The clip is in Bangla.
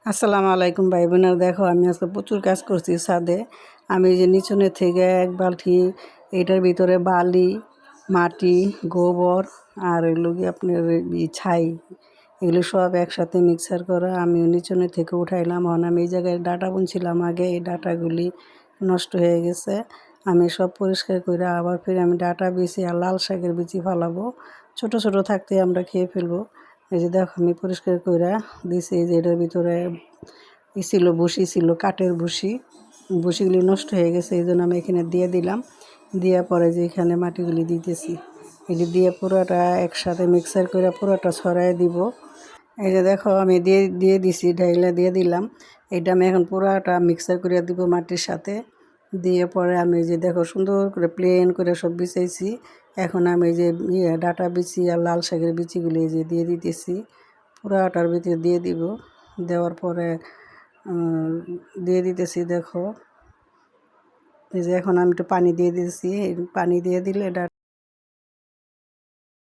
আসসালামু আলাইকুম ভাই বোনেরা, দেখো আমি আজকে প্রচুর কাজ করছি ছাদে। আমি যে নিচনে থেকে এক বালতি এটার ভিতরে বালি, মাটি, গোবর আর এগুলো কি আপনার ছাই, এগুলো সব একসাথে মিক্সার করা আমি নিচনে থেকে উঠাইলাম। আমি এই জায়গায় ডাটা বুনছিলাম আগে, এই ডাটাগুলি নষ্ট হয়ে গেছে। আমি সব পরিষ্কার করে আবার ফিরে আমি ডাটা বিছি আর লাল শাকের বিচি ফালাবো। ছোট ছোট থাকতে আমরা খেয়ে ফেলবো। এই যে দেখো আমি পরিষ্কার করে দিছি। এই যে এটার ভিতরে ছিল ভুসি, ছিল কাঠের ভুসি, ভুসিগুলি নষ্ট হয়ে গেছে, এই জন্য আমি এখানে দিয়ে দিলাম। দেওয়ার পরে যে এখানে মাটিগুলি দিতেছি, এটি দিয়ে পুরোটা একসাথে মিক্সার করে পুরোটা ছড়াই দিব। এই যে দেখো আমি দিয়ে দিয়ে দিছি, ঢাইলা দিয়ে দিলাম। এটা আমি এখন পুরোটা মিক্সার করে দিব মাটির সাথে। দিয়ে পরে আমি যে দেখো সুন্দর করে প্লেন করে সব বিছাইছি। এখন আমি যে ডাটা বিচি আর লাল শাকের বিচিগুলি যে দিয়ে দিতেছি, পুরোটার ভিতরে দিয়ে দিব। দেওয়ার পরে দিয়ে দিতেছি। দেখো এই যে এখন আমি একটু পানি দিয়ে দিতেছি, পানি দিয়ে দিলে এটা